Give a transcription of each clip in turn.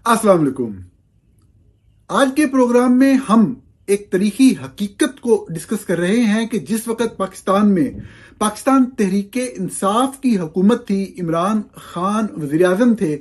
अस्सलाम वालेकुम। आज के प्रोग्राम में हम एक तरीकी हकीकत को डिस्कस कर रहे हैं कि जिस वक्त पाकिस्तान में पाकिस्तान तहरीके इंसाफ की हुकूमत थी, इमरान खान वजीर आजम थे,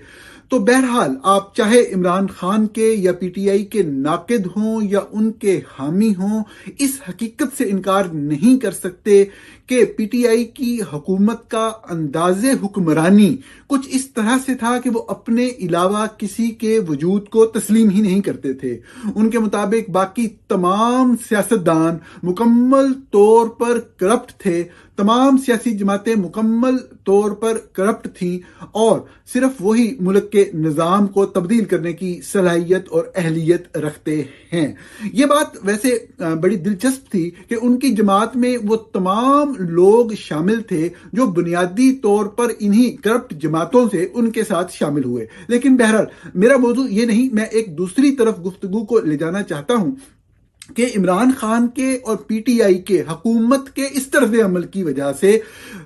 तो बहरहाल आप चाहे इमरान खान के या पीटीआई के नाकिद हों या उनके हामी हों, इस हकीकत से इनकार नहीं कर सकते कि पीटीआई की हुकूमत का अंदाज़े हुक्मरानी कुछ इस तरह से था कि वो अपने अलावा किसी के वजूद को तस्लीम ही नहीं करते थे। उनके मुताबिक बाकी तमाम सियासतदान मुकम्मल तौर पर करप्ट थे, तमाम सियासी जमातें मुकम्मल तौर पर करप्ट थीं और सिर्फ वही मुल्क के निज़ाम को तब्दील करने की सलाहियत और अहलियत रखते हैं। ये बात वैसे बड़ी दिलचस्प थी कि उनकी जमात में वो तमाम लोग शामिल थे जो बुनियादी तौर पर इन्हीं करप्ट जमातों से उनके साथ शामिल हुए। लेकिन बहरहाल मेरा मौजू ये नहीं, मैं एक दूसरी तरफ गुफ्तगू को ले जाना चाहता हूं कि इमरान खान के और पीटीआई के हुकूमत के इस तर्ज अमल की वजह से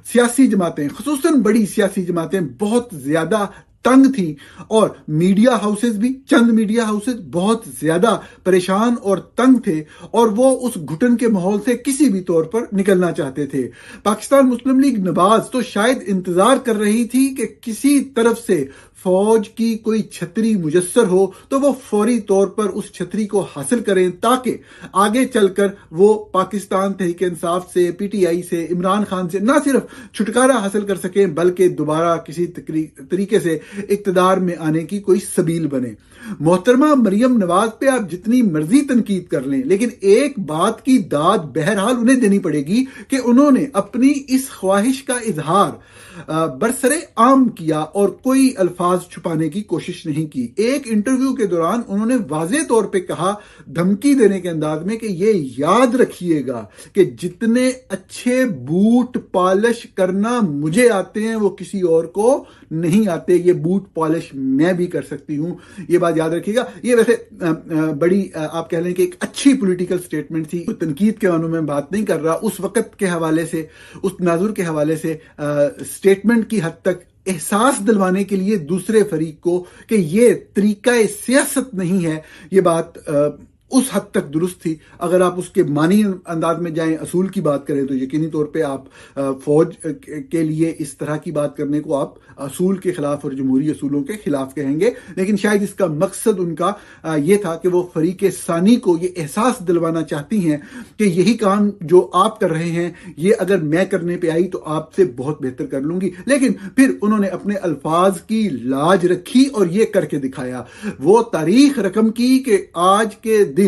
सियासी जमातें, खुसूसन बड़ी सियासी जमातें बहुत ज्यादा तंग थी और मीडिया हाउसेस भी, चंद मीडिया हाउसेस बहुत ज्यादा परेशान और तंग थे और वो उस घुटन के माहौल से किसी भी तौर पर निकलना चाहते थे। पाकिस्तान मुस्लिम लीग नवाज तो शायद इंतजार कर रही थी कि किसी तरफ से फौज की कोई छतरी मुयस्सर हो तो वो फौरी तौर पर उस छतरी को हासिल करें ताकि आगे चलकर वो पाकिस्तान तहरीक इंसाफ से, पीटीआई से, इमरान खान से ना सिर्फ छुटकारा हासिल कर सकें बल्कि दोबारा किसी तरीके से इक्तदार में आने की कोई सबील बने। मोहतरमा मरियम नवाज पे आप जितनी मर्जी तनकीद कर लें, लेकिन एक बात की दाद बहरहाल उन्हें देनी पड़ेगी कि उन्होंने अपनी इस ख्वाहिश का इजहार बरसरे आम किया और कोई अल्फाज छुपाने की कोशिश नहीं की। एक इंटरव्यू के दौरान उन्होंने वाज़ेह तौर पे कहा, धमकी देने के अंदाज में, कि ये याद रखिएगा कि जितने अच्छे बूट पॉलिश करना मुझे आते हैं वो किसी और को नहीं आते। ये बूट पॉलिश मैं भी कर सकती हूं, ये बात याद रखिएगा। ये वैसे बड़ी आप कह लें कि एक अच्छी पॉलिटिकल स्टेटमेंट थी। तनकीद के मानों में बात नहीं कर रहा, उस वक्त के हवाले से, उस तनाजुर के हवाले से स्टेटमेंट की हद तक एहसास दिलवाने के लिए दूसरे फरीक को कि ये तरीका सियासत नहीं है, ये बात उस हद तक दुरुस्त थी। अगर आप उसके मानी अंदाज में जाएं, असूल की बात करें, तो यकीनी तौर पे आप फौज के लिए इस तरह की बात करने को आप असूल के खिलाफ और जमहूरी असूलों के खिलाफ कहेंगे। लेकिन शायद इसका मकसद उनका ये था कि वो फरीक सानी को ये एहसास दिलवाना चाहती हैं कि यही काम जो आप कर रहे हैं ये अगर मैं करने पे आई तो आपसे बहुत बेहतर कर लूंगी। लेकिन फिर उन्होंने अपने अल्फाज की लाज रखी और ये करके दिखाया। वो तारीख रकम की कि आज के दिन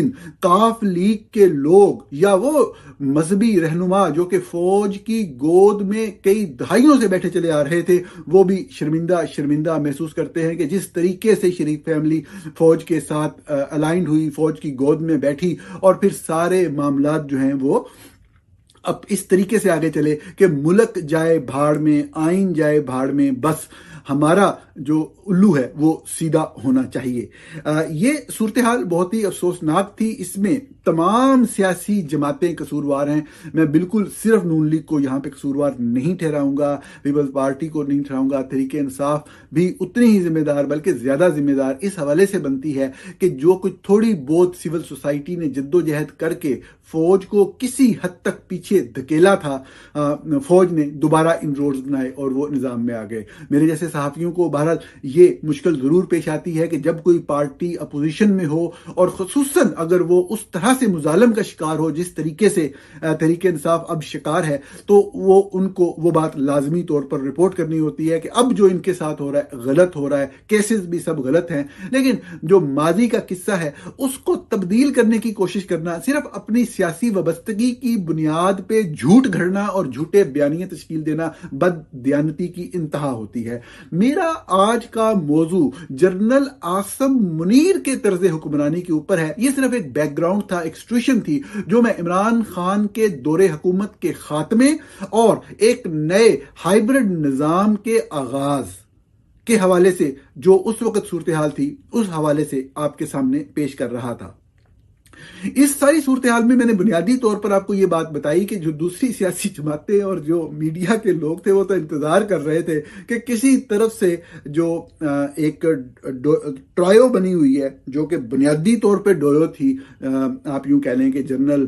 काफ लीग के लोग या वो मजहबी रहनुमा जो कि फौज की गोद में कई दहाइयों से बैठे चले आ रहे थे, वो भी शर्मिंदा महसूस करते हैं कि जिस तरीके से शरीफ फैमिली फौज के साथ अलाइंड हुई, फौज की गोद में बैठी और फिर सारे मामलात जो हैं वो अब इस तरीके से आगे चले कि मुल्क जाए भाड़ में, आइन जाए भाड़ में, बस हमारा जो उल्लू है वो सीधा होना चाहिए। ये सूरत हाल बहुत ही अफसोसनाक थी। इसमें तमाम सियासी जमातें कसूरवार हैं। मैं बिल्कुल सिर्फ नून लीग को यहाँ पे कसूरवार नहीं ठहराऊंगा, पीपल्स पार्टी को नहीं ठहराऊंगा। तहरीक इंसाफ भी उतनी ही जिम्मेदार बल्कि ज्यादा जिम्मेदार इस हवाले से बनती है कि जो कुछ थोड़ी बहुत सिविल सोसाइटी ने जद्दोजहद करके फौज को किसी हद तक पीछे धकेला था, फौज ने दोबारा इन रोड्स बनाए और वो निजाम में आ गए। मेरे जैसे सहाफियों को बहरहाल ये मुश्किल जरूर पेश आती है कि जब कोई पार्टी अपोजिशन में हो और खुसूसन अगर वो उस तरह से मुजालम का शिकार हो जिस तरीके से तहरीक इंसाफ अब शिकार है, तो वो उनको वो बात लाजमी तौर पर रिपोर्ट करनी होती है कि अब जो इनके साथ हो रहा है गलत हो रहा है, केसेस भी सब गलत हैं। लेकिन जो माजी का किस्सा है उसको तब्दील करने की कोशिश करना, सिर्फ अपनी सियासी वाबस्तगी की बुनियाद पे झूठ घड़ना और झूठे बयानियां तश्कील देना बददियानती की इंतहा होती है। मेरा आज का मौजू जनरल आसिम मुनीर के तर्ज हुक्मरानी के ऊपर है। यह सिर्फ एक बैकग्राउंड था, एक्सट्रूशन थी जो मैं इमरान खान के दौरे हुकूमत के खात्मे और एक नए हाइब्रिड निजाम के आगाज के हवाले से जो उस वक्त सूरत हाल थी उस हवाले से आपके सामने पेश कर रहा था। इस सारी सूरत हाल में मैंने बुनियादी तौर पर आपको ये बात बताई कि जो दूसरी सियासी जमातें और जो मीडिया के लोग थे वो तो इंतजार कर रहे थे कि किसी तरफ से जो एक ट्रायो बनी हुई है, जो कि बुनियादी तौर पर डोयो थी, आप यूं कह लें कि जनरल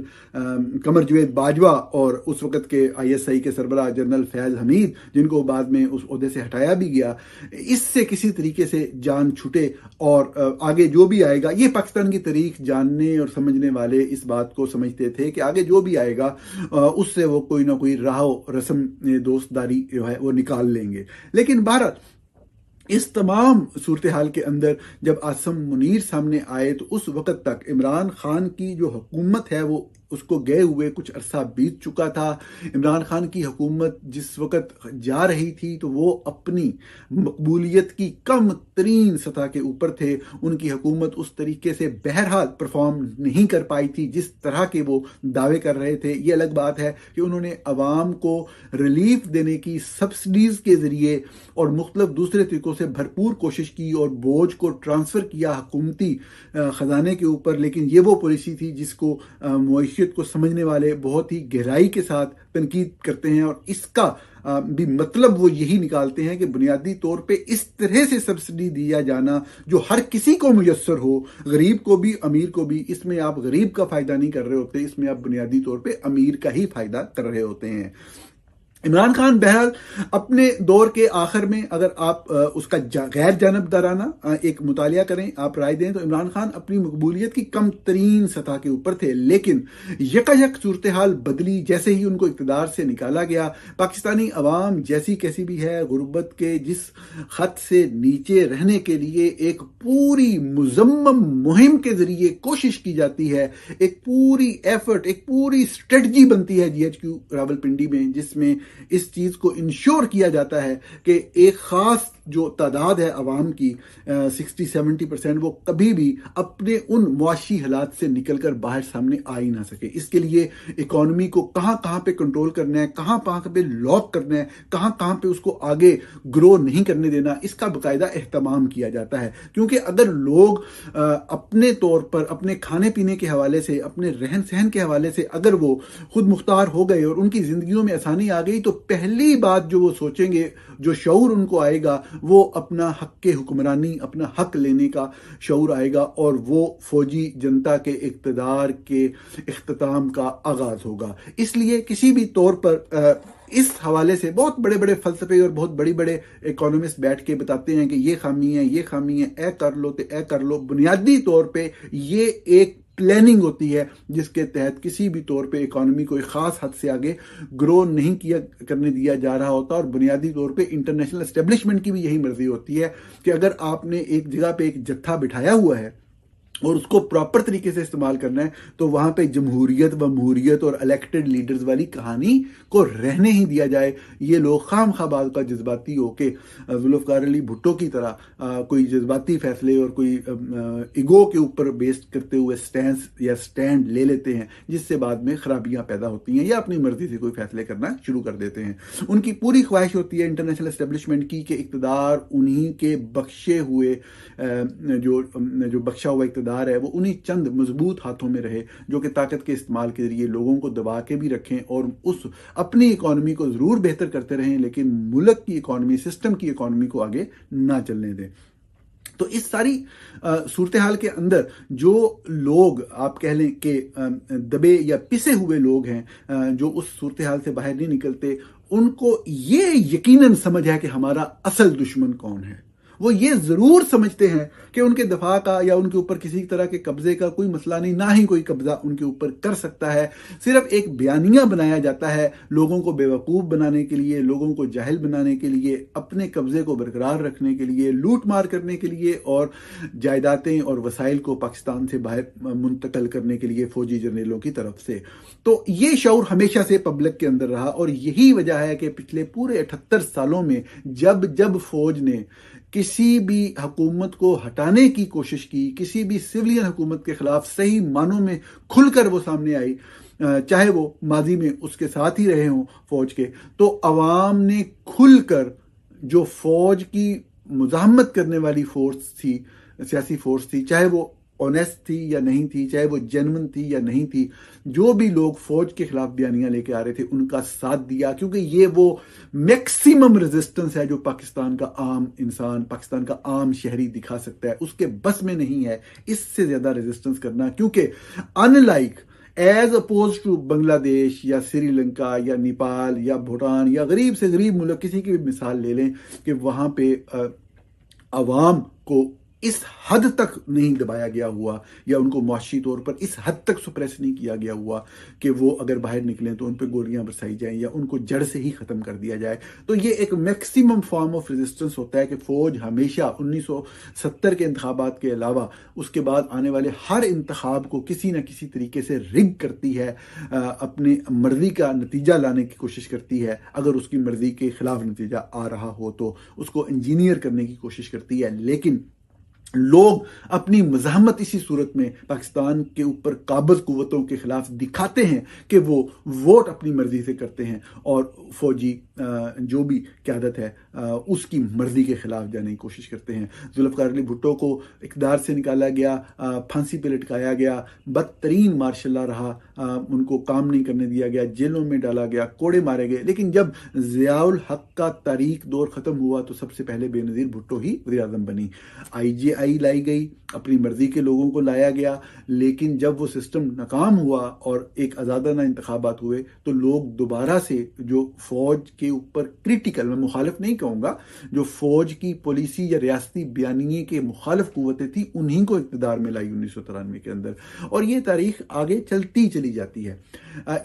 कमर जवेद बाजवा और उस वक्त के ISI के सरबराह जनरल फैज हमीद, जिनको बाद में उस ओहदे से हटाया भी गया, इससे किसी तरीके से जान छूटे और आगे जो भी आएगा, ये पाकिस्तान की तारीख जानने और समझने वाले इस बात को समझते थे कि आगे जो भी आएगा उससे वो कोई ना कोई राह रस्म दोस्तदारी जो है वो निकाल लेंगे। लेकिन बहरहाल इस तमाम सूरत हाल के अंदर जब आसम मुनीर सामने आए तो उस वक़्त तक इमरान खान की जो हुकूमत है वो उसको गए हुए कुछ अरसा बीत चुका था। इमरान खान की हुकूमत जिस वक़्त जा रही थी तो वो अपनी मकबूलियत की कम तरीन सतह के ऊपर थे। उनकी हुकूमत उस तरीके से बहरहाल परफॉर्म नहीं कर पाई थी जिस तरह के वो दावे कर रहे थे। ये अलग बात है कि उन्होंने अवाम को रिलीफ देने की सब्सिडीज़ के ज़रिए और मुख्तलिफ दूसरे तरीकों से भरपूर कोशिश की और बोझ को ट्रांसफ़र किया हुकूमती ख़जाने के ऊपर, लेकिन ये वो पॉलिसी थी जिसको मईशत को समझने वाले बहुत ही गहराई के साथ तनकीद करते हैं और इसका भी मतलब वो यही निकालते हैं कि बुनियादी तौर पे इस तरह से सब्सिडी दिया जाना जो हर किसी को मुयस्सर हो, गरीब को भी अमीर को भी, इसमें आप गरीब का फ़ायदा नहीं कर रहे होते, इसमें आप बुनियादी तौर पे अमीर का ही फ़ायदा कर रहे होते हैं। इमरान खान बहरहाल अपने दौर के आखिर में अगर आप उसका गैर जानबदाराना एक मुतालिया करें, आप राय दें, तो इमरान खान अपनी मकबूलियत की कम तरीन सतह के ऊपर थे। लेकिन यकायक सूरत हाल बदली जैसे ही उनको इक़्तिदार से निकाला गया। पाकिस्तानी अवाम जैसी कैसी भी है, गुर्बत के जिस खत से नीचे रहने के लिए एक पूरी मुजम्मम मुहिम के जरिए कोशिश की जाती है, एक पूरी एफर्ट, एक पूरी स्ट्रेटजी बनती है GHQ रावलपिंडी में, जिसमें इस चीज को इंश्योर किया जाता है कि एक खास जो तादाद है अवाम की 60-70% वो कभी भी अपने उन मुआशी हालात से निकलकर बाहर सामने आ ही ना सके। इसके लिए इकोनॉमी को कहां कहां पे कंट्रोल करना है, कहां कहां पे लॉक करना है, कहां कहां पे उसको आगे ग्रो नहीं करने देना, इसका बाकायदा एहतमाम किया जाता है। क्योंकि अगर लोग अपने तौर पर अपने खाने पीने के हवाले से, अपने रहन सहन के हवाले से अगर वो खुद मुख्तार हो गए और उनकी जिंदगियों में आसानी आ गई, तो पहली बात जो वो सोचेंगे, जो शऊर उनको आएगा, वो अपना हक के हुक्मरानी, अपना हक लेने का शऊर आएगा और वो फौजी जनता के इक़्तिदार के इख्तिताम का आगाज होगा। इसलिए किसी भी तौर पर इस हवाले से बहुत बड़े बड़े फलसफे और बहुत बड़े बड़े इकोनॉमिस्ट बैठ के बताते हैं कि ये खामी है, ये खामी है, ए कर लो तो ए कर लो। बुनियादी तौर पे ये एक प्लानिंग होती है जिसके तहत किसी भी तौर पे इकोनॉमी को एक खास हद से आगे ग्रो नहीं करने दिया जा रहा होता। और बुनियादी तौर पे इंटरनेशनल एस्टेब्लिशमेंट की भी यही मर्जी होती है कि अगर आपने एक जगह पे एक जत्था बिठाया हुआ है और उसको प्रॉपर तरीके से इस्तेमाल करना है, तो वहां पे जमहूरियत व महूरियत और इलेक्टेड लीडर्स वाली कहानी को रहने ही दिया जाए। ये लोग खाम खाबाद का जज्बाती होके जुल्फ़िकार अली भुट्टो की तरह कोई जज्बाती फैसले और कोई ईगो के ऊपर बेस्ड करते हुए स्टैंड ले लेते हैं, जिससे बाद में खराबियां पैदा होती हैं या अपनी मर्जी से कोई फैसले करना शुरू कर देते हैं। उनकी पूरी ख्वाहिश होती है इंटरनेशनल एस्टेब्लिशमेंट की कि इक़्तिदार उन्हीं के बख्शे हुए जो बख्शा हुआ इक़्तिदार है वो उन्हीं चंद मजबूत हाथों में रहे जो कि ताकत के इस्तेमाल के जरिए लोगों को दबा के भी रखें और उस अपनी इकोनॉमी को जरूर बेहतर करते रहें, लेकिन मुल्क की इकोनॉमी, सिस्टम की इकोनॉमी को आगे ना चलने दें। तो इस सारी सूरत हाल के अंदर जो लोग आप कह लें कि दबे या पिसे हुए लोग हैं, जो उस सूरत हाल से बाहर नहीं निकलते, उनको ये यकीनन समझ है कि हमारा असल दुश्मन कौन है। वो ये जरूर समझते हैं कि उनके दफा का या उनके ऊपर किसी तरह के कब्जे का कोई मसला नहीं, ना ही कोई कब्जा उनके ऊपर कर सकता है। सिर्फ एक बयानिया बनाया जाता है लोगों को बेवकूफ़ बनाने के लिए, लोगों को जाहिल बनाने के लिए, अपने कब्जे को बरकरार रखने के लिए, लूट मार करने के लिए और जायदादें और वसाइल को पाकिस्तान से बाहर मुंतकल करने के लिए फौजी जर्नलों की तरफ से। तो ये शऊर हमेशा से पब्लिक के अंदर रहा और यही वजह है कि पिछले पूरे 78 सालों में जब जब फौज ने किसी भी हुकूमत को हटाने की कोशिश की, किसी भी सिविलियन हुकूमत के खिलाफ सही मानों में खुलकर वो सामने आई, चाहे वो माजी में उसके साथ ही रहे हों फौज के, तो अवाम ने खुलकर जो फौज की मुजाहमत करने वाली फोर्स थी, सियासी फोर्स थी, चाहे वो ऑनेस्ट थी या नहीं थी, चाहे वो जेन्युइन थी या नहीं थी, जो भी लोग फौज के खिलाफ बयानियां लेके आ रहे थे उनका साथ दिया, क्योंकि ये वो मैक्सिमम रेजिस्टेंस है जो पाकिस्तान का आम इंसान, पाकिस्तान का आम शहरी दिखा सकता है। उसके बस में नहीं है इससे ज्यादा रेजिस्टेंस करना, क्योंकि unlike as opposed to Bangladesh या श्रीलंका या नेपाल या भूटान या गरीब से गरीब मुल्क, किसी की भी मिसाल ले लें कि वहां पे अवाम को इस हद तक नहीं दबाया गया हुआ या उनको मुआशी तौर पर इस हद तक सुप्रेस नहीं किया गया हुआ कि वो अगर बाहर निकलें तो उन पर गोलियां बरसाई जाएं या उनको जड़ से ही खत्म कर दिया जाए। तो ये एक मैक्सिमम फॉर्म ऑफ रेजिस्टेंस होता है कि फौज हमेशा 1970 के इंतखाबात के अलावा उसके बाद आने वाले हर इंतखाब को किसी न किसी तरीके से रिग करती है, अपनी मर्जी का नतीजा लाने की कोशिश करती है। अगर उसकी मर्जी के खिलाफ नतीजा आ रहा हो तो उसको इंजीनियर करने की कोशिश करती है। लेकिन लोग अपनी मज़ाहमत इसी सूरत में पाकिस्तान के ऊपर काबिज कुव्वतों के खिलाफ दिखाते हैं कि वो वोट अपनी मर्जी से करते हैं और फौजी जो भी क़यादत है उसकी मर्जी के खिलाफ जाने की कोशिश करते हैं। जुल्फ़िकार अली भुट्टो को इक़्तिदार से निकाला गया, फांसी पे लटकाया गया, बदतरीन मार्शल रहा, उनको काम नहीं करने दिया गया, जेलों में डाला गया, कोड़े मारे गए। लेकिन जब ज़ियाउल हक का तारीख दौर ख़त्म हुआ तो सबसे पहले बेनज़ीर भुट्टो ही वज़ीर आज़म बनी। IJI लाई गई, अपनी मर्जी के लोगों को लाया गया, लेकिन जब वो सिस्टम नाकाम हुआ और एक आज़ादाना इंतखाबात हुए तो लोग दोबारा से जो फौज के ऊपर क्रिटिकल, मैं मुखालिफ नहीं कहूँगा, जो फौज की पॉलिसी या रियासती बयानिए के मुखालिफ कुव्वतें थी उन्हीं को इक़्तिदार में लाई 1993 के अंदर। और ये तारीख आगे चलती चली जाती है।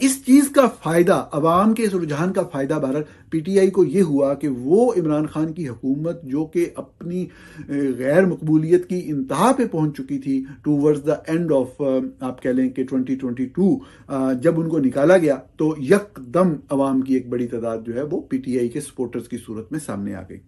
इस चीज़ का फ़ायदा, अवाम के इस रुझान का फ़ायदा बहरहाल PTI को ये हुआ कि वो इमरान खान की हुकूमत जो कि अपनी गैर मकबूलियत की इंतहा पे पहुंच चुकी थी टूवर्ड्स द एंड ऑफ, आप कह लें कि 2022, जब उनको निकाला गया तो यकदम अवाम की एक बड़ी तादाद जो है वो PTI के सपोर्टर्स की सूरत में सामने आ गई।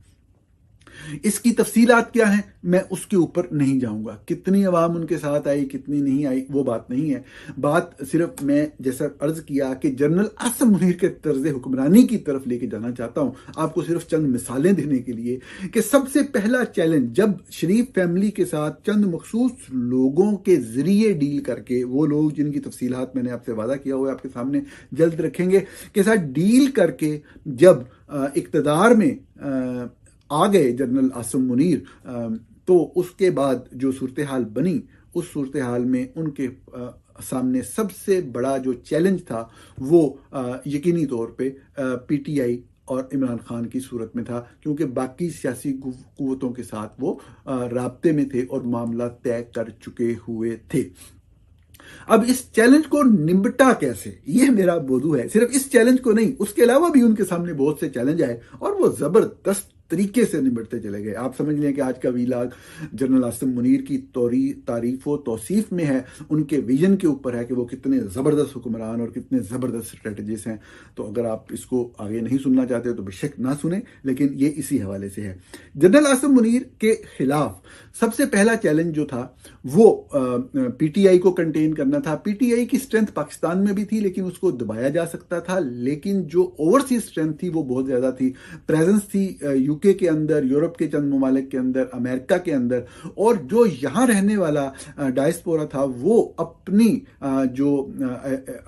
इसकी तफसीलात क्या हैं मैं उसके ऊपर नहीं जाऊंगा, कितनी अवाम उनके साथ आई कितनी नहीं आई वो बात नहीं है। बात सिर्फ मैं जैसा अर्ज किया कि जनरल आसिम मुनीर के तर्ज हुक्मरानी की तरफ लेके जाना चाहता हूं, आपको सिर्फ चंद मिसालें देने के लिए कि सबसे पहला चैलेंज जब शरीफ फैमिली के साथ चंद मखसूस लोगों के जरिए डील करके, वो लोग जिनकी तफसीलात मैंने आपसे वादा किया हुआ है आपके सामने जल्द रखेंगे, के साथ डील करके जब इक़्तिदार में आ गए जनरल आसिम मुनीर, तो उसके बाद जो सूरत हाल बनी, उस सूरत हाल में उनके सामने सबसे बड़ा जो चैलेंज था वो यकीनी तौर पे PTI और इमरान खान की सूरत में था, क्योंकि बाकी सियासी कुव्वतों के साथ वो राब्ते में थे और मामला तय कर चुके हुए थे। अब इस चैलेंज को निपटा कैसे, ये मेरा मौजू है। सिर्फ इस चैलेंज को नहीं, उसके अलावा भी उनके सामने बहुत से चैलेंज आए और वो जबरदस्त तरीके से निपटते चले गए। आप समझ लें कि आज का वीलाग जनरल आसिम मुनीर की तारीफ व तौसीफ में है, उनके विजन के ऊपर है कि वो कितने ज़बरदस्त हुक्मरान और कितने ज़बरदस्त स्ट्रेटजिस्ट हैं। तो अगर आप इसको आगे नहीं सुनना चाहते तो बेशक ना सुने, लेकिन ये इसी हवाले से है। जनरल आसिम मुनीर के खिलाफ सबसे पहला चैलेंज जो था वो PTI को कंटेन करना था। PTI की स्ट्रेंथ पाकिस्तान में भी थी लेकिन उसको दबाया जा सकता था, लेकिन जो ओवरसीज स्ट्रेंथ थी वो बहुत ज़्यादा थी। प्रेजेंस थी UK के अंदर, यूरोप के चंद ममालिक के अंदर, अमेरिका के अंदर, और जो यहाँ रहने वाला डायस्पोरा था वो अपनी जो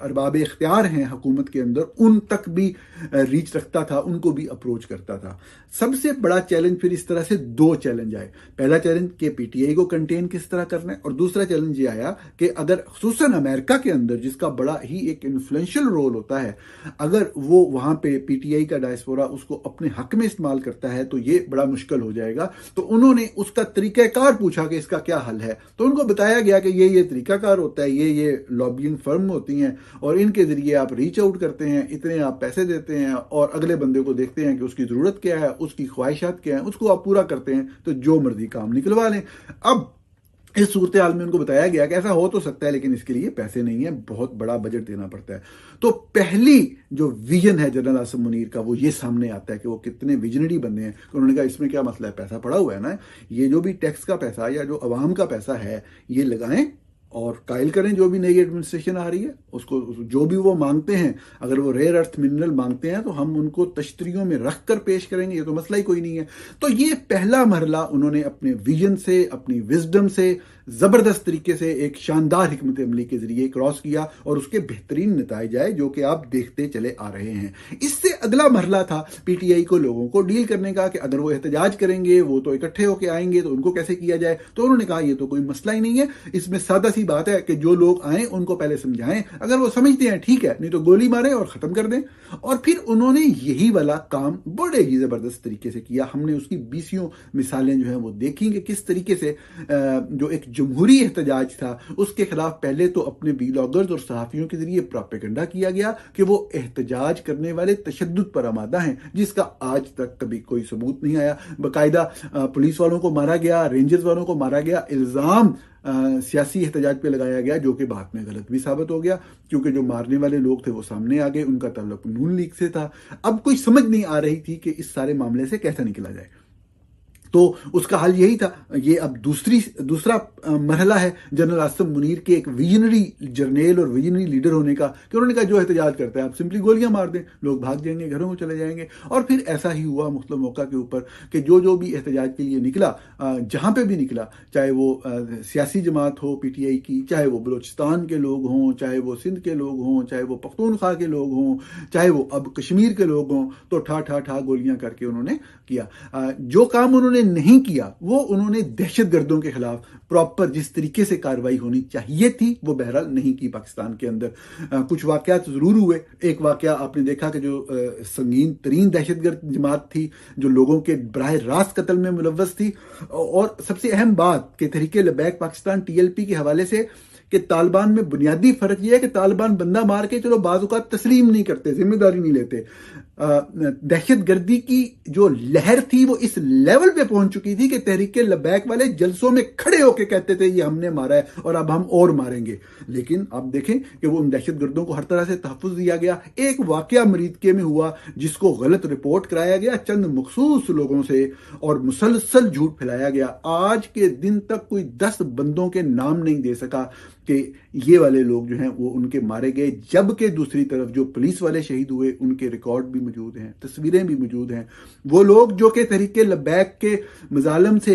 अरबाब इख्तियार हैं हुकूमत के अंदर उन तक भी रीच रखता था, उनको भी अप्रोच करता था। सबसे बड़ा चैलेंज फिर इस तरह से दो चैलेंज आए। पहला चैलेंज कि PTI को कंटेन किस तरह करना है, और दूसरा चैलेंज ये आया कि अगर खुसूसन अमेरिका के अंदर जिसका बड़ा ही एक इन्फ्लुएंशियल रोल होता है, अगर वो वहां पे PTI का डायस्पोरा उसको अपने हक में इस्तेमाल करता है तो ये बड़ा मुश्किल हो जाएगा। तो उन्होंने उसका तरीकाकार पूछा कि इसका क्या हल है, तो उनको बताया गया कि ये तरीकाकार होता है, ये लॉबिंग फर्म होती हैं और इनके जरिए आप रीच आउट करते हैं, इतने आप पैसे देते हैं और अगले बंदे को देखते हैं कि उसकी ज़रूरत क्या है, उसकी ख्वाहिशात क्या है, उसको आप पूरा करते हैं तो जो मर्जी काम निकलवा लें। अब इस सूरत हाल में उनको बताया गया कि ऐसा हो तो सकता है लेकिन इसके लिए पैसे नहीं है, बहुत बड़ा बजट देना पड़ता है। तो पहली जो विजन है जनरल आसिम मुनीर का वो ये सामने आता है कि वो कितने विजनरी बंदे हैं। उन्होंने कहा इसमें क्या मसला है, पैसा पड़ा हुआ है ना, ये जो भी टैक्स का पैसा या जो अवाम का पैसा है ये लगाएं और कायल करें जो भी नई एडमिनिस्ट्रेशन आ रही है उसको, जो भी वो मांगते हैं, अगर वो रेयर अर्थ मिनरल मांगते हैं तो हम उनको तश्तरियों में रख कर पेश करेंगे, ये तो मसला ही कोई नहीं है। तो ये पहला मरहला उन्होंने अपने विजन से, अपनी विजडम से, जबरदस्त तरीके से एक शानदार हिकमत अमली के जरिए क्रॉस किया और उसके बेहतरीन नताइज आए जो कि आप देखते चले आ रहे हैं। इससे अगला मरहला था पीटीआई को लोगों को डील करने का कि अगर वो एहतजाज करेंगे, वो तो इकट्ठे होकर आएंगे, तो उनको कैसे किया जाए। तो उन्होंने कहा ये तो कोई मसला ही नहीं है, इसमें सादा सी बात है कि जो लोग आए उनको पहले समझाएं, अगर वो समझते हैं ठीक है, नहीं तो गोली मारें और खत्म कर दें। और फिर उन्होंने यही वाला काम बड़े ही जबरदस्त तरीके से किया। हमने उसकी 20 मिसालें जो है वो देखी कि किस तरीके से जो एक जमहूरी एहतजाज था उसके खिलाफ पहले तो अपने व्लॉगर्स और सहाफियों के जरिए प्रोपेगेंडा किया गया कि वो एहतजाज करने वाले तशद्दुद पर आमादा हैं, जिसका आज तक कभी कोई सबूत नहीं आया। बाकायदा पुलिस वालों को मारा गया, रेंजर्स वालों को मारा गया, इल्जाम सियासी एहतजाज पे लगाया गया, जो कि बाद में गलत भी साबित हो गया क्योंकि जो मारने वाले लोग थे वो सामने आ गए, उनका ताल्लुक नून लीग से था। अब कोई समझ नहीं आ रही थी कि इस सारे मामले से कैसे निकला जाए, तो उसका हल यही था। ये अब दूसरा मरहला है जनरल आसिम मुनीर के एक विजनरी जर्नल और विजनरी लीडर होने का, कि उन्होंने कहा जो एहतजाज करता है आप सिंपली गोलियां मार दें, लोग भाग जाएंगे, घरों को चले जाएंगे। और फिर ऐसा ही हुआ मुख्तलिफ मौका के ऊपर कि जो भी एहतजाज के लिए निकला, जहां पे भी निकला, चाहे वो सियासी जमात हो पीटीआई की, चाहे वो बलोचिस्तान के लोग हों, चाहे वो सिंध के लोग हों, चाहे वो पख्तूनख्वा के लोग हों, चाहे वो अब कश्मीर के लोग हों, तो ठा गोलियां करके उन्होंने किया। जो काम उन्होंने नहीं किया वो उन्होंने दहशतगर्दों के खिलाफ प्रॉपर जिस तरीके से कार्रवाई होनी चाहिए थी वो बहरहाल नहीं की पाकिस्तान के अंदर। कुछ वाकयात जरूर हुए। एक वाकया आपने देखा कि जो संगीन तरीन दहशतगर्द जमात थी जो लोगों के बराह रास्त कत्ल में मुलव्वस थी, और सबसे अहम बात कि तहरीक लबैक पाकिस्तान टीएलपी के हवाले से कि तालिबान में बुनियादी फर्क यह है कि तालिबान बंदा मार के चलो बाज़ औक़ात तस्लीम नहीं करते, जिम्मेदारी नहीं लेते। दहशतगर्दी की जो लहर थी वो इस लेवल पे पहुंच चुकी थी कि तहरीक लबैक वाले जलसों में खड़े होकर कहते थे ये हमने मारा है और अब हम और मारेंगे। लेकिन आप देखें कि वो उन दहशतगर्दों को हर तरह से तहफ़्फ़ुज़ दिया गया। एक वाकया मरीदके में हुआ जिसको गलत रिपोर्ट कराया गया चंद मखसूस लोगों से और मुसलसल झूठ फैलाया गया। आज के दिन तक कोई 10 बंदों के नाम नहीं दे सका कि ये वाले लोग जो हैं वो उनके मारे गए, जबकि दूसरी तरफ जो पुलिस वाले शहीद हुए उनके रिकॉर्ड भी मौजूद हैं, तस्वीरें भी मौजूद हैं। वो लोग जो कि तहरीक लबैक के मजालम से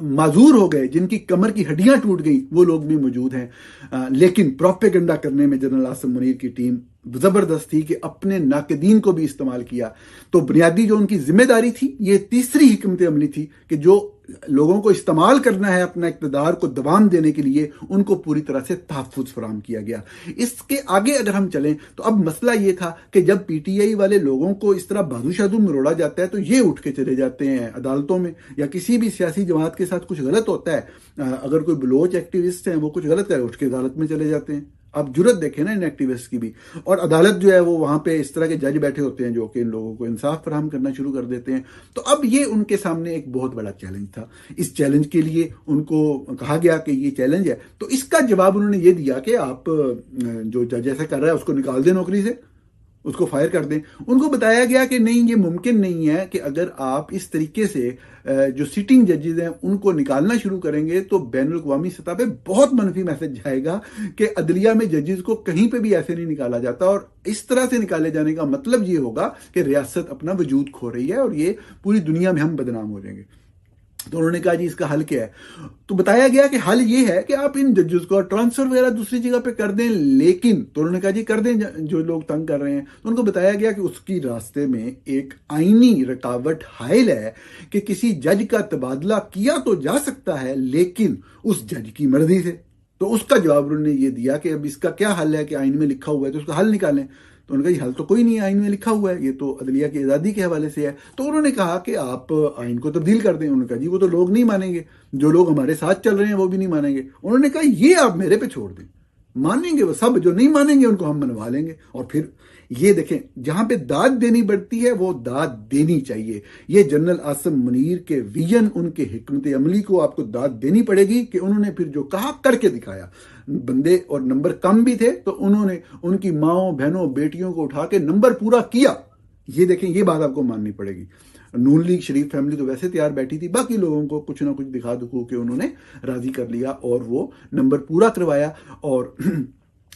माजूर हो गए, जिनकी कमर की हड्डियां टूट गई, वो लोग भी मौजूद हैं। लेकिन प्रोपेगेंडा करने में जनरल आसिम मुनीर की टीम जबरदस्त थी कि अपने नाकदीन को भी इस्तेमाल किया। तो बुनियादी जो उनकी जिम्मेदारी थी, ये तीसरी हिकमत अमली थी कि जो लोगों को इस्तेमाल करना है अपना इक़्तिदार को दबाम देने के लिए, उनको पूरी तरह से तहफ़्फ़ुज़ फराहम किया गया। इसके आगे अगर हम चलें तो अब मसला ये था कि जब पीटीआई वाले लोगों को इस तरह बाजू शादू मरोड़ा जाता है तो ये उठ के चले जाते हैं अदालतों में, या किसी भी सियासी जमात के साथ कुछ गलत होता है, अगर कोई बलोच एक्टिविस्ट हैं वो कुछ गलत है, उठ के अदालत में चले जाते हैं। अब जुर्रत देखें ना इन एक्टिविस्ट की भी, और अदालत जो है वो वहां पे इस तरह के जज बैठे होते हैं जो कि इन लोगों को इंसाफ फराहम करना शुरू कर देते हैं। तो अब ये उनके सामने एक बहुत बड़ा चैलेंज था। इस चैलेंज के लिए उनको कहा गया कि ये चैलेंज है, तो इसका जवाब उन्होंने ये दिया कि आप जो जज ऐसा कर रहा है उसको निकाल दें नौकरी से, उसको फायर कर दें। उनको बताया गया कि नहीं, ये मुमकिन नहीं है कि अगर आप इस तरीके से जो सिटिंग जजेस हैं उनको निकालना शुरू करेंगे तो बैनुल अक़वामी सतह पे बहुत मनफी मैसेज जाएगा कि अदलिया में जजेस को कहीं पे भी ऐसे नहीं निकाला जाता, और इस तरह से निकाले जाने का मतलब ये होगा कि रियासत अपना वजूद खो रही है और ये पूरी दुनिया में हम बदनाम हो जाएंगे। तो उन्होंने कहा जी इसका हल क्या है? तो बताया गया कि हल ये है कि आप इन जजेस को ट्रांसफर वगैरह दूसरी जगह पे कर दें, लेकिन तो उन्होंने कहा जी कर दें जो लोग तंग कर रहे हैं। तो उनको बताया गया कि उसकी रास्ते में एक आईनी रुकावट हायल है कि किसी जज का तबादला किया तो जा सकता है लेकिन उस जज की मर्जी से। तो उसका जवाब उन्होंने ये दिया कि अब इसका क्या हल है कि आईन में लिखा हुआ है तो उसका हल निकालें। तो उन्होंने कहा हल तो कोई नहीं है, आइन में लिखा हुआ है, ये तो अदलिया की आज़ादी के हवाले से है। तो उन्होंने कहा कि आप आइन को तब्दील कर दें। उन्होंने कहा जी वो तो लोग नहीं मानेंगे, जो लोग हमारे साथ चल रहे हैं वो भी नहीं मानेंगे। उन्होंने कहा ये आप मेरे पे छोड़ दें, मानेंगे वो सब, जो नहीं मानेंगे उनको हम मनवा लेंगे। और फिर ये देखें, जहां पे दाद देनी पड़ती है वो दाद देनी चाहिए। ये जनरल आसिम मुनीर के विजन, उनके हिकमत अमली को आपको दाद देनी पड़ेगी कि उन्होंने फिर जो कहा करके दिखाया। बंदे और नंबर कम भी थे तो उन्होंने उनकी माओ बहनों बेटियों को उठा के नंबर पूरा किया। ये देखें, ये बात आपको माननी पड़ेगी। नून लीग शरीफ फैमिली तो वैसे तैयार बैठी थी, बाकी लोगों को कुछ ना कुछ दिखा दुखू के उन्होंने राजी कर लिया और वो नंबर पूरा करवाया। और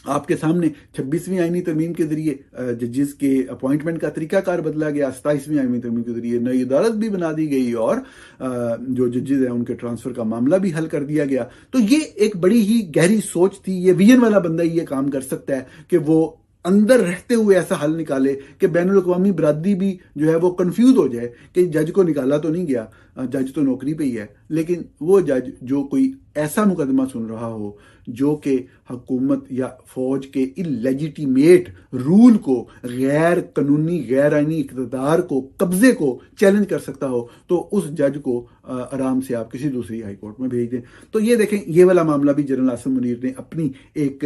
आपके सामने 26वीं आईनी तरमीम के जरिए जजेस के अपॉइंटमेंट का तरीकाकार बदला गया, 27वीं आईनी तरमीम के जरिए नई अदालत भी बना दी गई और जो जजेस हैं उनके ट्रांसफर का मामला भी हल कर दिया गया। तो ये एक बड़ी ही गहरी सोच थी, ये विजन वाला बंदा ही ये काम कर सकता है कि वो अंदर रहते हुए ऐसा हल निकाले कि बैनुल अक़वामी बरादरी भी जो है वो कंफ्यूज हो जाए कि जज को निकाला तो नहीं गया, जज तो नौकरी पे ही है, लेकिन वो जज जो कोई ऐसा मुकदमा सुन रहा हो जो कि हुकूमत या फौज के इलेजिटिमेट रूल को, गैर कानूनी गैर आईनी इक़्तिदार को, कब्जे को चैलेंज कर सकता हो, तो उस जज को आराम से आप किसी दूसरी हाई कोर्ट में भेज दें। तो ये देखें, ये वाला मामला भी जनरल आसिम मुनीर ने अपनी एक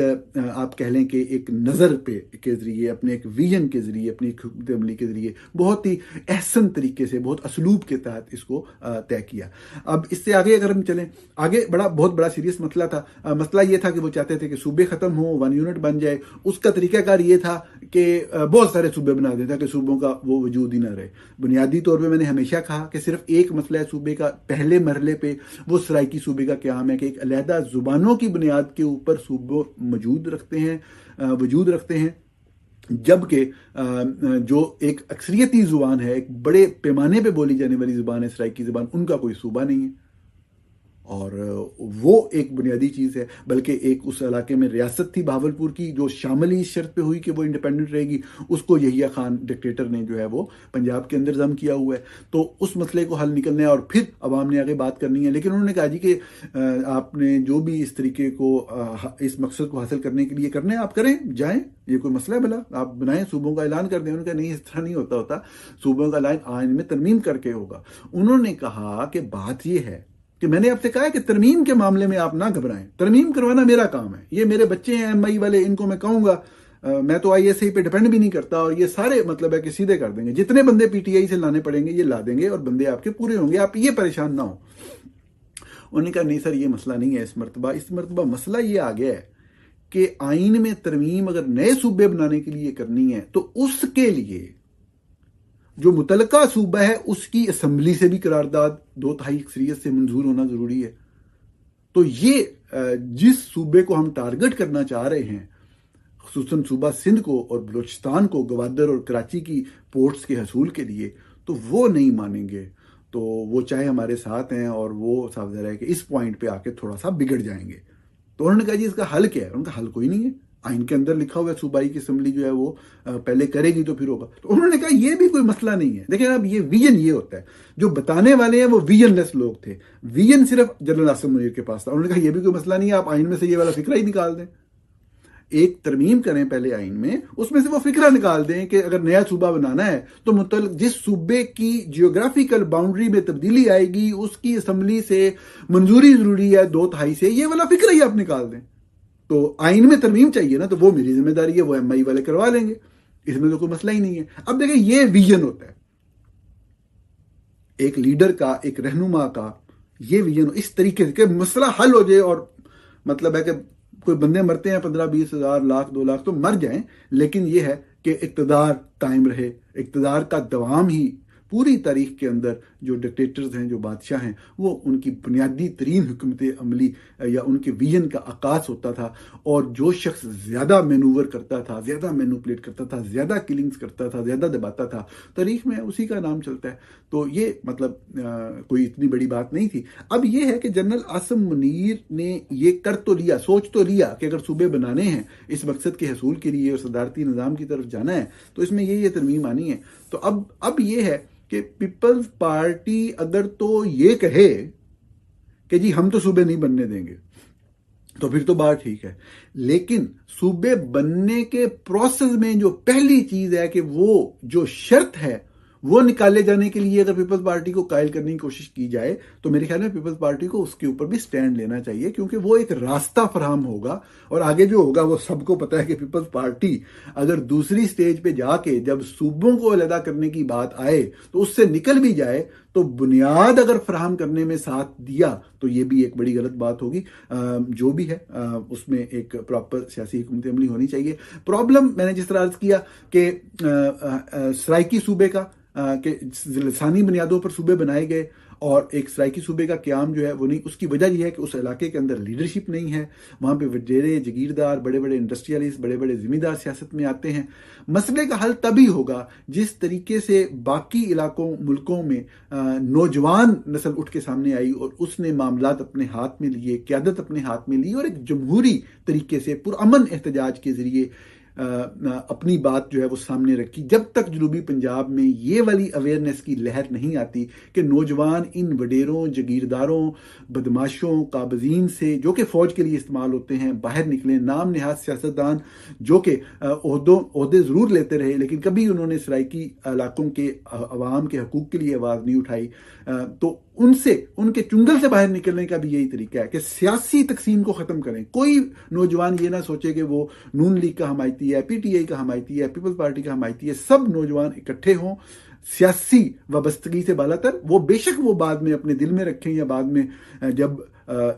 आप कह लें कि एक नज़र पे के ज़रिए, अपने एक विजन के ज़रिए, अपनी हुकूमत अमली के ज़रिए बहुत ही एहसन तरीके से, बहुत असलूब के तहत इसको तय किया। अब इससे आगे अगर हम चलें, आगे बहुत बड़ा सीरियस मसला था। मसला ये था कि वो चाहते थे कि सूबे ख़त्म हो, 1 यूनिट बन जाए। उसका तरीकाकार ये था कि बहुत सारे सूबे बना देता कि सूबों का वो वजूद ही ना रहे। बुनियादी तौर पे मैंने हमेशा कहा कि सिर्फ एक मसला है सूबे का, पहले मरहले पे वो सराइकी सूबे का क़याम है कि एक अलहदा ज़ुबानों की बुनियाद के ऊपर सूबे वजूद रखते हैं, जबकि जो एक अक्सरियती ज़ुबान है, एक बड़े पैमाने पे बोली जाने वाली ज़ुबान है सराइकी ज़ुबान, उनका कोई सूबा नहीं है। और वो एक बुनियादी चीज़ है। बल्कि एक उस इलाके में रियासत थी भावलपुर की जो शामिल ही इस शर्त पे हुई कि वो इंडिपेंडेंट रहेगी, उसको यहिया खान डिक्टेटर ने जो है वो पंजाब के अंदर जम किया हुआ है। तो उस मसले को हल निकलना है और फिर अवाम ने आगे बात करनी है। लेकिन उन्होंने कहा जी कि आपने जो भी इस तरीके को इस मकसद को हासिल करने के लिए करना है आप करें, जाएं, ये कोई मसला है भला, आप बनाएं, सूबों का ऐलान कर दें। उन्होंने कहा नहीं, इस तरह नहीं होता, सूबों का ऐलान आइन में तरमीम करके होगा। उन्होंने कहा कि बात यह है कि मैंने आपसे कहा है कि तरमीम के मामले में आप ना घबराएं, तरमीम करवाना मेरा काम है। ये मेरे बच्चे हैं MI वाले, इनको मैं कहूंगा, मैं तो ISI पे डिपेंड भी नहीं करता, और ये सारे मतलब है कि सीधे कर देंगे। जितने बंदे PTI से लाने पड़ेंगे ये ला देंगे और बंदे आपके पूरे होंगे, आप ये परेशान ना हो। उन्होंने कहा नहीं सर, ये मसला नहीं है इस मरतबा मसला ये आ गया है कि आइन में तरमीम अगर नए सूबे बनाने के लिए करनी है तो उसके लिए जो मुतलका सूबा है उसकी असम्बली से भी करारदाद 2/3 अक्सरियत से मंजूर होना जरूरी है। तो ये जिस सूबे को हम टारगेट करना चाह रहे हैं, खुसूसन सूबा सिंध को और बलूचिस्तान को, गवादर और कराची की पोर्ट्स के हसूल के लिए, तो वो नहीं मानेंगे। तो वो चाहे हमारे साथ हैं और वो साफ ज़ाहिर है कि इस पॉइंट पे आके थोड़ा सा बिगड़ जाएंगे। तो उन्होंने कहा जी इसका हल क्या है? उनका हल कोई नहीं है, आइन के अंदर लिखा हुआ है सूबाई की असम्बली जो है वो पहले करेगी तो फिर होगा। तो उन्होंने कहा ये भी कोई मसला नहीं है। देखिए अब ये विजन ये होता है, जो बताने वाले हैं वो विजनलेस लोग थे, विजन सिर्फ जनरल आसिम मुनीर के पास था। उन्होंने कहा ये भी कोई मसला नहीं है, आप आइन में से ये वाला फिक्रा ही निकाल दें, एक तरमीम करें पहले आइन में, उसमें से वो फिक्रा निकाल दें कि अगर नया सूबा बनाना है तो मुतल्लिक जिस सूबे की जियोग्राफिकल बाउंड्री में तब्दीली आएगी उसकी असम्बली से मंजूरी जरूरी है 2/3 से, ये वाला फिक्रा ही आप निकाल दें। तो आइन में तरमीम चाहिए ना, तो वो मेरी जिम्मेदारी है, वो MI वाले करवा लेंगे, इसमें तो कोई मसला ही नहीं है। अब देखिए ये विजन होता है एक लीडर का, एक रहनुमा का, ये विजन इस तरीके से मसला हल हो जाए। और मतलब है कि कोई बंदे मरते हैं 15-20 हज़ार, लाख, 2 लाख तो मर जाएं, लेकिन यह है कि इक़्तिदार कायम रहे, इक़्तिदार का दवाम ही पूरी तारीख के अंदर जो डिक्टेटर्स हैं, जो बादशाह हैं, वो उनकी बुनियादी तरीन हुकूमत अमली या उनके विजन का आकाश होता था। और जो शख्स ज़्यादा मैनूवर करता था, ज़्यादा मैनूपलेट करता था, ज़्यादा किलिंग्स करता था, ज़्यादा दबाता था, तारीख में उसी का नाम चलता है। तो ये मतलब कोई इतनी बड़ी बात नहीं थी। अब ये है कि जनरल आसिम मुनीर ने ये कर तो लिया, सोच तो लिया कि अगर सूबे बनाने हैं इस मकसद के हसूल के लिए और सदारती निज़ाम की तरफ जाना है तो इसमें ये तरमीम आनी है। तो अब ये है कि पीपल्स पार्टी अगर तो ये कहे कि जी हम तो सूबे नहीं बनने देंगे तो फिर तो बात ठीक है, लेकिन सूबे बनने के प्रोसेस में जो पहली चीज है कि वो जो शर्त है वो निकाले जाने के लिए अगर पीपल्स पार्टी को कायल करने की कोशिश की जाए तो मेरे ख्याल में पीपल्स पार्टी को उसके ऊपर भी स्टैंड लेना चाहिए, क्योंकि वो एक रास्ता फराहम होगा। और आगे जो होगा वो सबको पता है कि पीपल्स पार्टी अगर दूसरी स्टेज पे जाके जब सूबों को अलहदा करने की बात आए तो उससे निकल भी जाए तो बुनियाद अगर फराहम करने में साथ दिया तो ये भी एक बड़ी गलत बात होगी। जो भी है उसमें एक प्रॉपर सियासी हुकूमत अमली होनी चाहिए। प्रॉब्लम मैंने जिस तरह अर्ज किया कि सराइकी सूबे का कि लसानी बुनियादों पर सूबे बनाए गए और एक सराइकी सूबे का क्याम जो है वो नहीं। उसकी वजह यह है कि उस इलाके के अंदर लीडरशिप नहीं है, वहाँ पे वडेरे जगीरदार, बड़े बड़े इंडस्ट्रियलिस्ट, बड़े बड़े जिम्मेदार सियासत में आते हैं। मसले का हल तभी होगा जिस तरीके से बाकी इलाकों मुल्कों में नौजवान नस्ल उठ के सामने आई और उसने मामलात अपने हाथ में लिए, क़यादत अपने हाथ में ली और एक जमहूरी तरीके से पुरअमन एहतजाज के ज़रिए अपनी बात जो है वो सामने रखी। जब तक जनूबी पंजाब में ये वाली अवेयरनेस की लहर नहीं आती कि नौजवान इन वडेरों, जगीरदारों, बदमाशों, काबजीन से जो कि फ़ौज के लिए इस्तेमाल होते हैं बाहर निकलें, नाम नहाद सियासतदान जो कि ओहदे ज़रूर लेते रहे लेकिन कभी उन्होंने सराइकी इलाकों के अवाम के हकूक़ के लिए आवाज़ नहीं उठाई, तो उनसे, उनके चुंगल से बाहर निकलने का भी यही तरीका है कि सियासी तकसीम को ख़त्म करें। कोई नौजवान ये ना सोचे कि वो नून लीग का हमायती है, पीटीआई का हमायती है, पीपल्स पार्टी का हमायती है। सब नौजवान इकट्ठे हों, सियासी वाबस्तगी से बालातर, वो बेशक वो बाद में अपने दिल में रखें या बाद में जब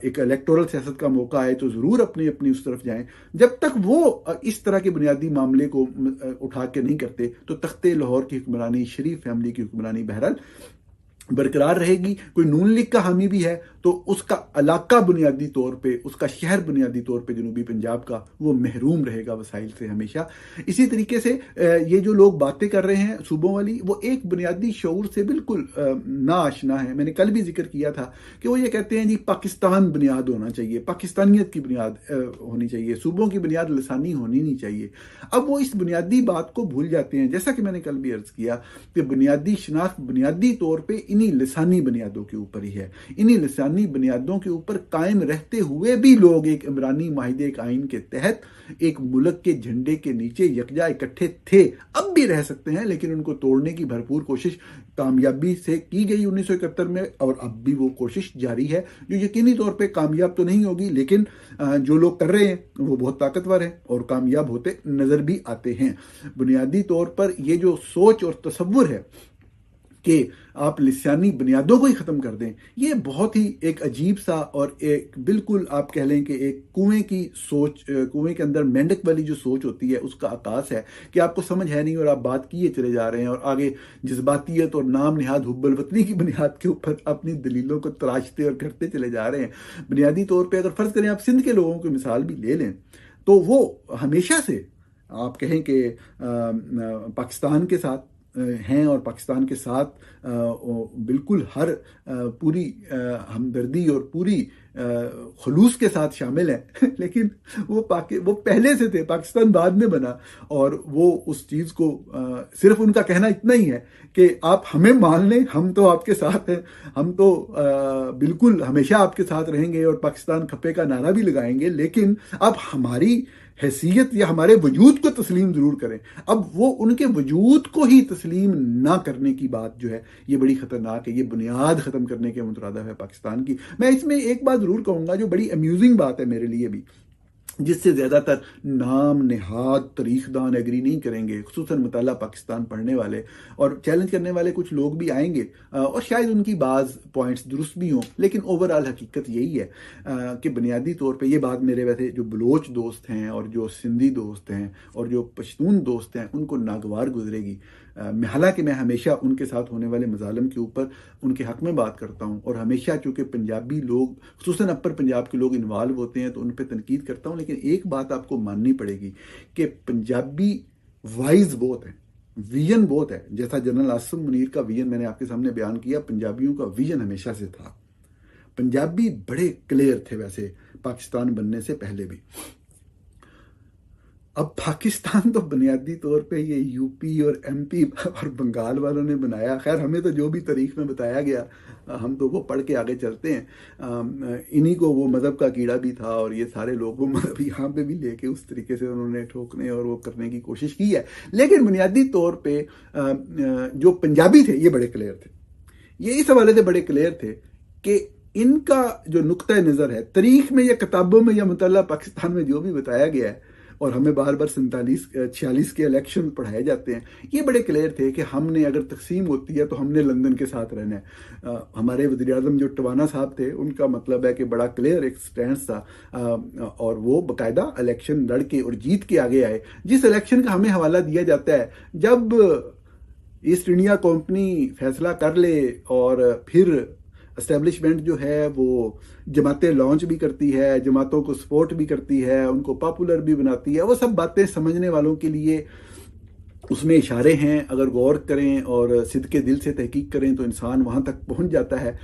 एक इलेक्टोरल सियासत का मौका आए तो ज़रूर अपनी अपनी उस तरफ जाएं। जब तक वो इस तरह के बुनियादी मामले को उठा के नहीं करते तो तख्ते लाहौर की हुक्मरानी, शरीफ फैमिली की हुक्मरानी बहरहाल बरकरार रहेगी। कोई नून लीग का हामी भी है तो उसका इलाका बुनियादी तौर पे, उसका शहर बुनियादी तौर पे जनूबी पंजाब का, वो महरूम रहेगा वसाइल से हमेशा। इसी तरीके से ये जो लोग बातें कर रहे हैं सूबों वाली, वो एक बुनियादी शऊर से बिल्कुल ना आशना है। मैंने कल भी जिक्र किया था कि वो ये कहते हैं जी पाकिस्तान बुनियाद होना चाहिए, पाकिस्तानियत की बुनियाद होनी चाहिए, सूबों की बुनियाद लसानी होनी नहीं चाहिए। अब वो इस बुनियादी बात को भूल जाते हैं। जैसा कि मैंने कल भी अर्ज किया कि बुनियादी शनाख्त बुनियादी तौर पर इन्हीं लसानी बुनियादों के ऊपर ही है। इन्हीं लसानी बुनियादों के ऊपर कायम रहते हुए भी लोग एक इमरानी माहिदे, एक आइन के तहत एक मुल्क के झंडे के नीचे यकजा इकट्ठे थे, अब भी रह सकते हैं, लेकिन उनको तोड़ने की भरपूर कोशिश कामयाबी से की गई 1971 में और अब भी वो कोशिश जारी है, जो यकीनी तौर पे कामयाब तो नहीं होगी, लेकिन जो लोग कर रहे हैं वो बहुत ताकतवर हैं और कामयाब होते नजर भी आते हैं। बुनियादी तौर पर ये जो सोच और तसव्वुर है कि आप लिसानी बुनियादों को ही ख़त्म कर दें, ये बहुत ही एक अजीब सा और एक बिल्कुल आप कह लें कि एक कुएं की सोच, कुएं के अंदर मेंढक वाली जो सोच होती है उसका आकाश है कि आपको समझ है नहीं और आप बात किए चले जा रहे हैं और आगे जज्बातियत और नाम निहाद हुब्बुल वतनी की बुनियाद के ऊपर अपनी दलीलों को तराशते और करते चले जा रहे हैं। बुनियादी तौर पर अगर फ़र्ज़ करें आप सिंध के लोगों की मिसाल भी ले लें तो वो हमेशा से आप कहें कि पाकिस्तान के साथ हैं और पाकिस्तान के साथ बिल्कुल हर पूरी हमदर्दी और पूरी खुलूस के साथ शामिल हैं लेकिन वो पहले से थे, पाकिस्तान बाद में बना और वो उस चीज़ को सिर्फ उनका कहना इतना ही है कि आप हमें मान लें, हम तो आपके साथ हैं, हम तो बिल्कुल हमेशा आपके साथ रहेंगे और पाकिस्तान खप्पे का नारा भी लगाएंगे, लेकिन आप हमारी हैसियत या हमारे वजूद को तस्लीम ज़रूर करें। अब वो उनके वजूद को ही तस्लीम ना करने की बात जो है ये बड़ी ख़तरनाक है, ये बुनियाद ख़त्म करने के मुतरादिफ है पाकिस्तान की। मैं इसमें एक बात ज़रूर कहूँगा जो बड़ी अम्यूजिंग बात है मेरे लिए भी, जिससे ज़्यादातर नाम नहाद तारीखदान एग्री नहीं करेंगे, खुसूसन मुताला पाकिस्तान पढ़ने वाले और चैलेंज करने वाले कुछ लोग भी आएंगे और शायद उनकी बाज़ पॉइंट्स दुरुस्त भी हों, लेकिन ओवरऑल हकीकत यही है कि बुनियादी तौर पे ये बात मेरे वैसे जो बलोच दोस्त हैं और जो सिंधी दोस्त हैं और जो पश्तून दोस्त हैं उनको नागवार गुजरेगी। हालांकि मैं हमेशा उनके साथ होने वाले मजालम के ऊपर उनके हक़ में बात करता हूँ और हमेशा चूँकि पंजाबी लोग खुसूसन अपर पंजाब के लोग इन्वॉल्व होते हैं तो उन पर तनकीद करता हूँ, लेकिन एक बात आपको माननी पड़ेगी कि पंजाबी वाइज बहुत है, विजन बहुत है। जैसा जनरल आसिम मुनीर का विजन मैंने आपके सामने बयान किया, पंजाबियों का विजन हमेशा से था। पंजाबी बड़े क्लियर थे वैसे पाकिस्तान बनने से पहले भी। अब पाकिस्तान तो बुनियादी तौर पे ये यूपी और एमपी और बंगाल वालों ने बनाया। खैर हमें तो जो भी तारीख में बताया गया हम तो वो पढ़ के आगे चलते हैं। इन्हीं को वो मज़हब का कीड़ा भी था और ये सारे लोग वो मज़हब यहाँ पे भी लेके उस तरीके से उन्होंने ठोकने और वो करने की कोशिश की है। लेकिन बुनियादी तौर पे जो पंजाबी थे ये बड़े क्लियर थे, ये इस हवाले से बड़े क्लियर थे कि इनका जो नुक्ता नज़र है तारीख में या किताबों में या मुतल्ला पाकिस्तान में जो भी बताया गया है और हमें बार बार 47 के इलेक्शन पढ़ाए जाते हैं, ये बड़े क्लियर थे कि हमने अगर तकसीम होती है तो हमने लंदन के साथ रहना है। हमारे वज़ीर-ए-आज़म जो टवाना साहब थे उनका मतलब है कि बड़ा क्लियर एक स्टैंड था और वो बाकायदा इलेक्शन लड़ के और जीत के आगे आए। जिस इलेक्शन का हमें हवाला दिया जाता है, जब ईस्ट इंडिया कंपनी फैसला कर ले और फिर एस्टेब्लिशमेंट जो है वो जमातें लॉन्च भी करती है, जमातों को सपोर्ट भी करती है, उनको पॉपुलर भी बनाती है, वो सब बातें समझने वालों के लिए उसमें इशारे हैं। अगर गौर करें और सिद्के दिल से तहकीक करें तो इंसान वहां तक पहुंच जाता है।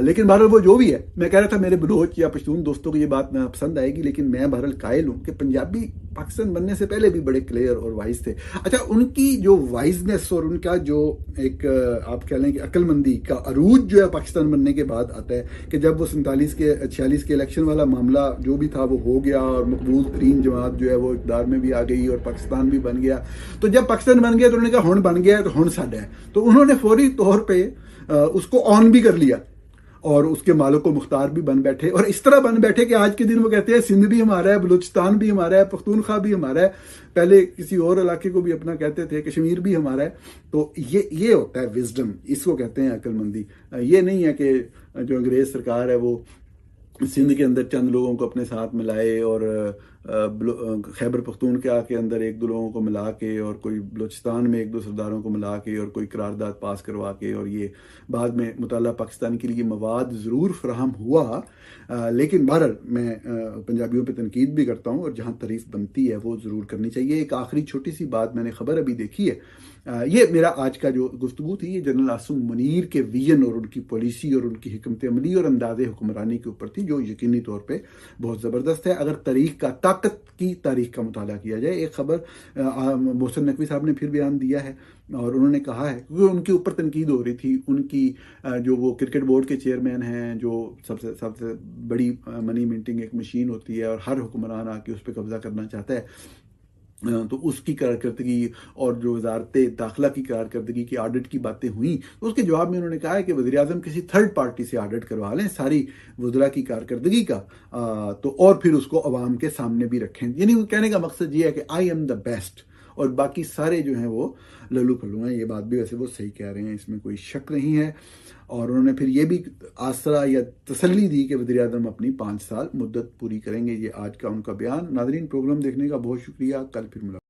लेकिन बहरहाल वो जो भी है, मैं कह रहा था मेरे बलोच या पश्तून दोस्तों को ये बात ना पसंद आएगी, लेकिन मैं बहरहाल कायल हूं कि पंजाबी पाकिस्तान बनने से पहले भी बड़े क्लियर और वाइज थे। अच्छा, उनकी जो वाइजनेस और उनका जो एक आप कह लें कि अक्लमंदी का अरूज जो है पाकिस्तान बनने के बाद आता है कि जब वो 46 के इलेक्शन वाला मामला जो भी था वो हो गया और मकबूल तरीन जमात जो है वो इक़्तिदार में भी आ गई और पाकिस्तान भी बन गया। तो जब पाकिस्तान बन गया तो उन्होंने कहा हुण बन गया है तो हुण साडा है, तो उन्होंने फौरी तौर पर उसको ऑन भी कर लिया और उसके मालिक को मुख्तार भी बन बैठे, और इस तरह बन बैठे कि आज के दिन वो कहते हैं सिंध भी हमारा है, बलूचिस्तान भी हमारा है, पख्तूनख्वा भी हमारा है, पहले किसी और इलाके को भी अपना कहते थे, कश्मीर भी हमारा है। तो ये होता है विजडम, इसको कहते हैं अक्लमंदी। ये नहीं है कि जो अंग्रेज सरकार है वो सिंध के अंदर चंद लोगों को अपने साथ मिलाए और खैबर पख्तूनख्वा के अंदर एक दो लोगों को मिला के और कोई बलूचिस्तान में एक दो सरदारों को मिला के और कोई करारदाद पास करवा के, और ये बाद में मुताल्ला पाकिस्तान के लिए मवाद ज़रूर फराहम हुआ। लेकिन बहरहाल मैं पंजाबियों पे तनकीद भी करता हूँ और जहाँ तारीफ बनती है वो ज़रूर करनी चाहिए। एक आखिरी छोटी सी बात, मैंने खबर अभी देखी है, ये मेरा आज का जो गुफ्तगू थी ये जनरल आसिम मुनीर के विजन और उनकी पॉलिसी और उनकी हिकमत अमली और अंदाज़े हुक्मरानी के ऊपर थी, जो यकीनी तौर पे बहुत ज़बरदस्त है। अगर ताकत की तारीख का मुताला किया जाए, एक खबर मोहसिन नकवी साहब ने फिर बयान दिया है और उन्होंने कहा है, क्योंकि उनके ऊपर तनकीद हो रही थी, उनकी जो वो क्रिकेट बोर्ड के चेयरमैन हैं, जो सबसे बड़ी मनी मिंटिंग एक मशीन होती है और हर हुक्मरान आके उस पर कब्जा करना चाहता है, तो उसकी कारकर्दगी और जो वजारत दाखिला की कारकर्दगी की ऑडिट की बातें हुई, तो उसके जवाब में उन्होंने कहा है कि वज़ीर आज़म किसी थर्ड पार्टी से ऑडिट करवा लें सारी वज़रा की कारकर्दगी का, तो और फिर उसको अवाम के सामने भी रखें। यानी कहने का मकसद ये है कि आई एम द बेस्ट और बाकी सारे जो हैं वो लल्लू फल्लू हैं। ये बात भी वैसे वो सही कह रहे हैं, इसमें कोई शक नहीं है। और उन्होंने फिर ये भी आसरा या तसल्ली दी कि वज़ीर आज़म अपनी 5 साल मुद्दत पूरी करेंगे। ये आज का उनका बयान। नाज़रीन, प्रोग्राम देखने का बहुत शुक्रिया। कल फिर मुलाकात।